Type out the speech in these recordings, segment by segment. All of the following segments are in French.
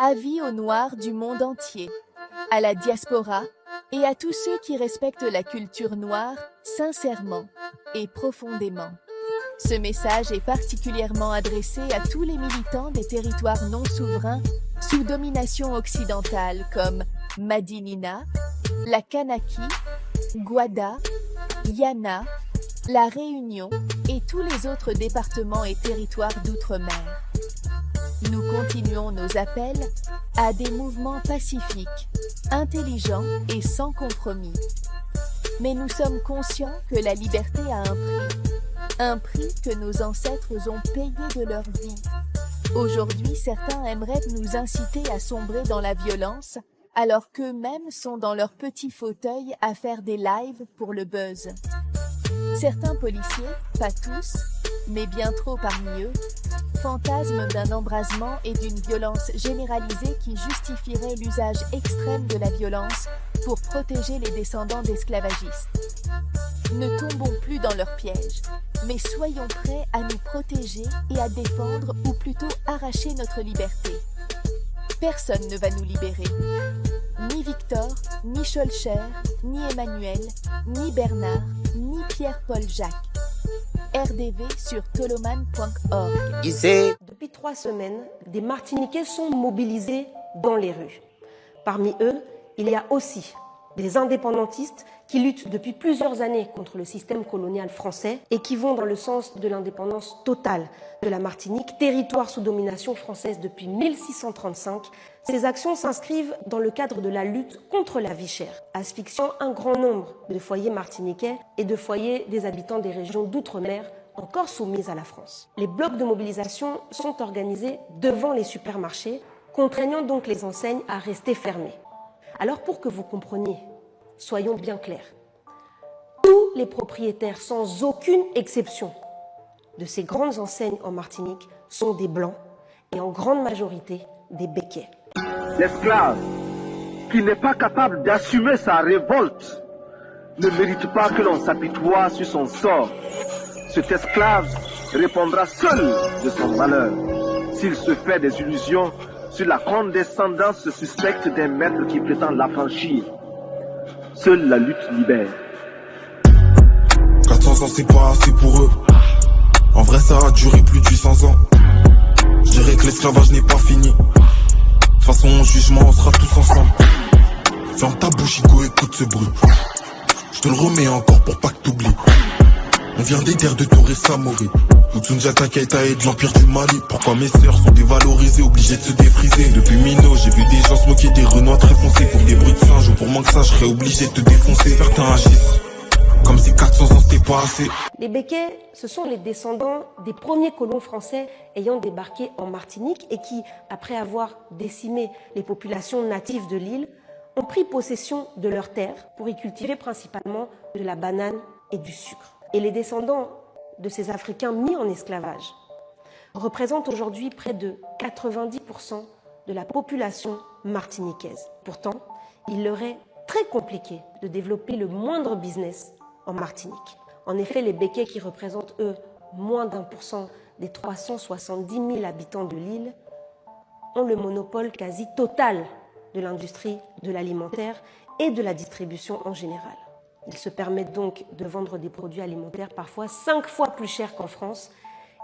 Avis aux Noirs du monde entier, à la diaspora et à tous ceux qui respectent la culture noire sincèrement et profondément. Ce message est particulièrement adressé à tous les militants des territoires non souverains sous domination occidentale comme Madinina, la Kanaki, Guada, Yana, la Réunion et tous les autres départements et territoires d'outre-mer. Nous continuons nos appels à des mouvements pacifiques, intelligents et sans compromis. Mais nous sommes conscients que la liberté a un prix que nos ancêtres ont payé de leur vie. Aujourd'hui, certains aimeraient nous inciter à sombrer dans la violence, alors qu'eux-mêmes sont dans leur petit fauteuil à faire des lives pour le buzz. Certains policiers, pas tous, mais bien trop parmi eux, fantasment d'un embrasement et d'une violence généralisée qui justifierait l'usage extrême de la violence pour protéger les descendants d'esclavagistes. Ne tombons plus dans leur piège, mais soyons prêts à nous protéger et à défendre ou plutôt arracher notre liberté. Personne ne va nous libérer. Ni Victor, ni Scholcher, ni Emmanuel, ni Bernard, ni Pierre-Paul Jacques. RDV sur toloman.org. Depuis 3 semaines, des Martiniquais sont mobilisés dans les rues. Parmi eux, il y a aussi des indépendantistes qui luttent depuis plusieurs années contre le système colonial français et qui vont dans le sens de l'indépendance totale de la Martinique, territoire sous domination française depuis 1635. Ces actions s'inscrivent dans le cadre de la lutte contre la vie chère, asphyxiant un grand nombre de foyers martiniquais et de foyers des habitants des régions d'outre-mer encore soumises à la France. Les blocs de mobilisation sont organisés devant les supermarchés, contraignant donc les enseignes à rester fermées. Alors pour que vous compreniez, soyons bien clairs. Tous les propriétaires, sans aucune exception, de ces grandes enseignes en Martinique sont des Blancs et en grande majorité des Békais. L'esclave qui n'est pas capable d'assumer sa révolte ne mérite pas que l'on s'apitoie sur son sort. Cet esclave répondra seul de son malheur s'il se fait des illusions sur la condescendance suspecte d'un maître qui prétend l'affranchir. Seule la lutte libère. 400 ans c'est pas assez pour eux. En vrai ça a duré plus de 800 ans. Je dirais que l'esclavage n'est pas fini. De toute façon au jugement on sera tous ensemble. Ferme ta bouche Igo, écoute ce bruit. Je te le remets encore pour pas que t'oublies. On vient des terres de Touré Samoré, Sundiata Keita et de l'Empire du Mali. Pourquoi mes sœurs sont dévalorisées, obligées de se défriser? Depuis Mino, j'ai vu des gens se moquer des Renois très foncés. Pour des bruits de singes ou pour moins que ça, je serais obligé de te défoncer. Certains agissent comme si 400 ans c'était pas assez. Les Békais, ce sont les descendants des premiers colons français ayant débarqué en Martinique et qui, après avoir décimé les populations natives de l'île, ont pris possession de leurs terres pour y cultiver principalement de la banane et du sucre. Et les descendants de ces Africains mis en esclavage représentent aujourd'hui près de 90% de la population martiniquaise. Pourtant, il leur est très compliqué de développer le moindre business en Martinique. En effet, les Békais, qui représentent, eux, moins d'1% des 370 000 habitants de l'île, ont le monopole quasi total de l'industrie de l'alimentaire et de la distribution en général. Ils se permettent donc de vendre des produits alimentaires parfois 5 fois plus chers qu'en France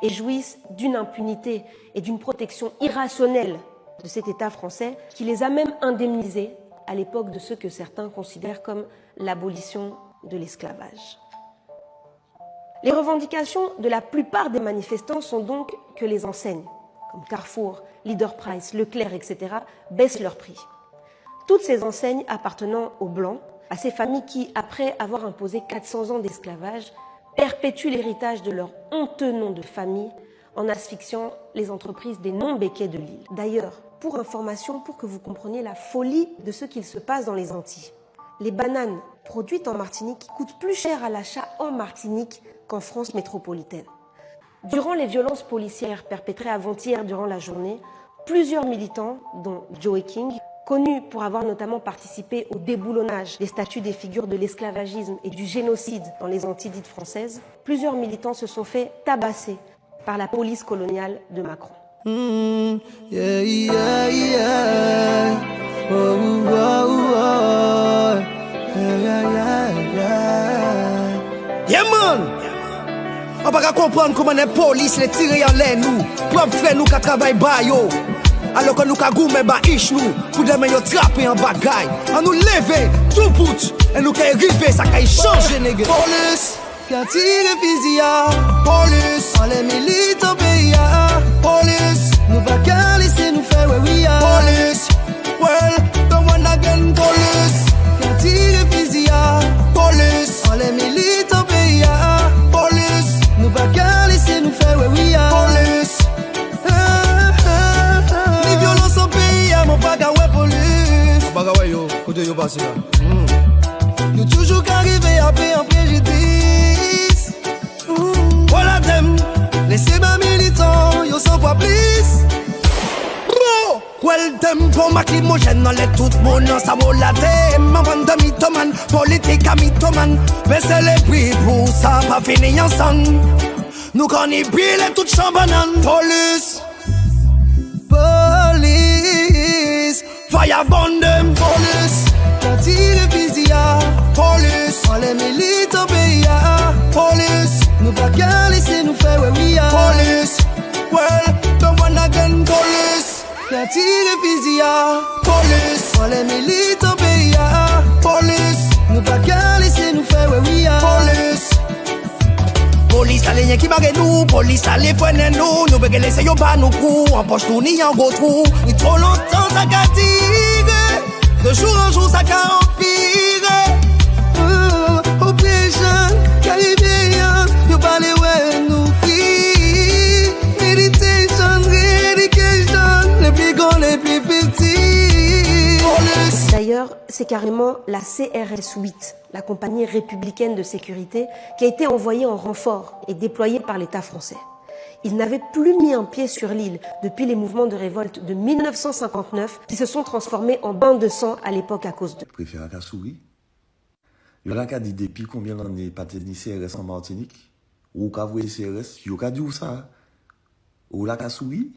et jouissent d'une impunité et d'une protection irrationnelle de cet État français qui les a même indemnisés à l'époque de ce que certains considèrent comme l'abolition de l'esclavage. Les revendications de la plupart des manifestants sont donc que les enseignes, comme Carrefour, Leader Price, Leclerc, etc., baissent leurs prix. Toutes ces enseignes appartenant aux Blancs, à ces familles qui, après avoir imposé 400 ans d'esclavage, perpétuent l'héritage de leur honteux nom de famille en asphyxiant les entreprises des non-békais de l'île. D'ailleurs, pour information, pour que vous compreniez la folie de ce qu'il se passe dans les Antilles, les bananes produites en Martinique coûtent plus cher à l'achat en Martinique qu'en France métropolitaine. Durant les violences policières perpétrées avant-hier durant la journée, plusieurs militants, dont Joey King, connu pour avoir notamment participé au déboulonnage des statues des figures de l'esclavagisme et du génocide dans les Antilles dites françaises, plusieurs militants se sont fait tabasser par la police coloniale de Macron. Yeah, yeah, yeah. On va comprendre comment les polices les tirer en l'air nous. Propre frère nous qui travaillent bas yo. Alors que nous ka goumé ba ish nous. Pour demain yo trapper en bagaille. On nous lever, tout bout. Et nous ka arriver, ça ka changer nègre. Police, qui a tiré fusil à. Police, on les militants pays à. Police, nous pas qu'à laisser nous faire ouais oui à. Police, well, don't wanna again. Police, qui a tiré fusil à. Police, on les militants pays à. Police, nous pas qu'à laisser nous faire ouais oui à. Police. Les violences au pays, mon bagaway police. Bagaway yo, côté yo passé là. Nous toujours qu'arriver à payer en préjudice. Voilà them, laissez ma militant, yo sans quoi plus. Bro, well them, pour ma climogène, dans les tout le monde, ça vaut la thème. Ma bande de mythomane, politique à mythomane. Mais c'est les prix pour ça, pas fini ensemble. Nous qu'on y brille toute chambanane. Police. Police, vagabond them. Police, qui tire fusil à. Police, on les militants pays à. Police, nous pas qu'à laisser nous faire ouais oui à. Police, well, don't wanna again. Police, qui tire fusil à. Police, on les militants pays à. Police, nous pas qu'à laisser nous faire ouais oui à. Police. Police allez rien qui barre nous, police allez freiner nous. Nous veut laisser yo pas nous coups, en poche nous ni en gros trou. Ni trop longtemps ça cative, de jour en jour ça empire. Oppression, caribéen, yo parlez ouais nous qui. Meditation, rééducation, les plus grands, les plus petits. Police. D'ailleurs, c'est carrément la CRS 8, la compagnie républicaine de sécurité, qui a été envoyée en renfort et déployée par l'État français. Ils n'avaient plus mis un pied sur l'île depuis les mouvements de révolte de 1959 qui se sont transformés en bains de sang à l'époque à cause d'eux. Je préfère qu'à souris. Il y a dit depuis combien d'années pas tenu CRS en Martinique, ou qu'a voué CRS, il y a dit où ça, ou la qu'à souris.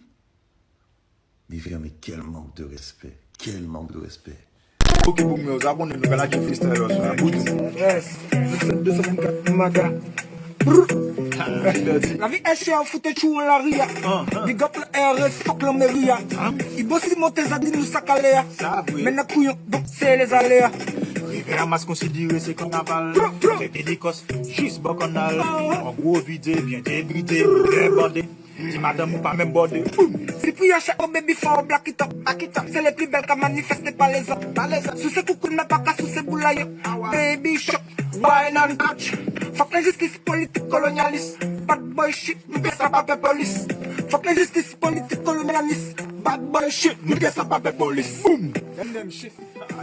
Mais frère, mais quel manque de respect, quel manque de respect. Ok, pour nous abonner, nous allons faire freestyle sur la bouche. Yes, 224 maga. La vie est chère, foutez chou en la ria. Big up le RS, fuck le méria. Il bosse monter ça dit nous sacaléa. Maintenant couillon, donc c'est les aléas. River à masse considéré, c'est carnaval. C'est dédicace, juste bacchanal. En gros vidé, bien débridé, bien bandé. Dis madame ou pas même bordé. Si puis à chaque baby for black it up, c'est les plus belles qu'à manifester par les autres. Sous ce coucou n'a pas qu'à sous ces boulailles. Baby shop, wine and catch. Fuck la justice politique colonialiste. Bad boy shit, nous guess ça pas police. Fuck la justice politique colonialiste. Bad boy shit, nous guess ça pas police. Boom. Them shit.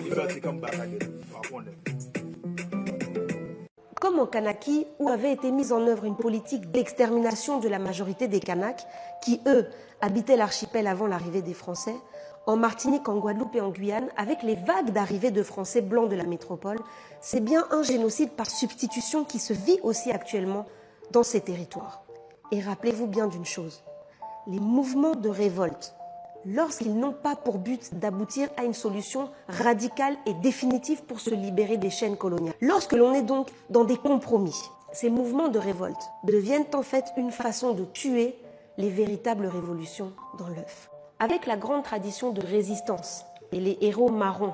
You better come back again. Comme en Kanaki, où avait été mise en œuvre une politique d'extermination de la majorité des Kanaks, qui, eux, habitaient l'archipel avant l'arrivée des Français, en Martinique, en Guadeloupe et en Guyane, avec les vagues d'arrivée de Français blancs de la métropole, c'est bien un génocide par substitution qui se vit aussi actuellement dans ces territoires. Et rappelez-vous bien d'une chose, les mouvements de révolte, lorsqu'ils n'ont pas pour but d'aboutir à une solution radicale et définitive pour se libérer des chaînes coloniales. Lorsque l'on est donc dans des compromis, ces mouvements de révolte deviennent en fait une façon de tuer les véritables révolutions dans l'œuf. Avec la grande tradition de résistance et les héros marrons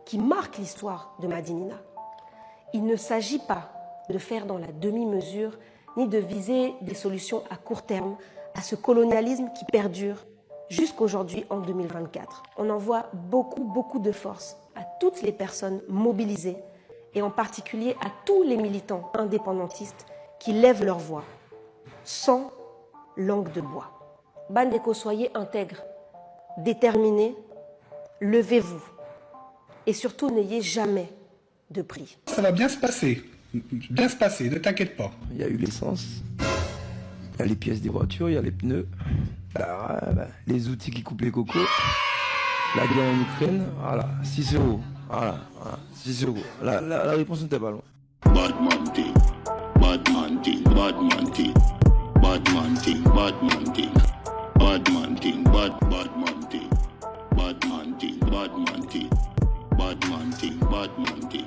qui marquent l'histoire de Madinina, il ne s'agit pas de faire dans la demi-mesure ni de viser des solutions à court terme à ce colonialisme qui perdure jusqu'aujourd'hui en 2024. On envoie beaucoup de force à toutes les personnes mobilisées et en particulier à tous les militants indépendantistes qui lèvent leur voix, sans langue de bois. Bandeko, soyez intègres, déterminés, levez-vous et surtout n'ayez jamais de prix. Ça va bien se passer, ne t'inquiète pas. Il y a eu l'essence, il y a les pièces des voitures, il y a les pneus. Les outils qui coupent les cocos, la guerre en Ukraine, voilà, 6 euros, voilà, 6 euros. La réponse n'était pas loin. Bad man thing, bad man thing, bad man thing, bad man thing, bad man thing, bad man thing, bad man thing, bad man thing, bad man thing, bad man thing, bad man thing.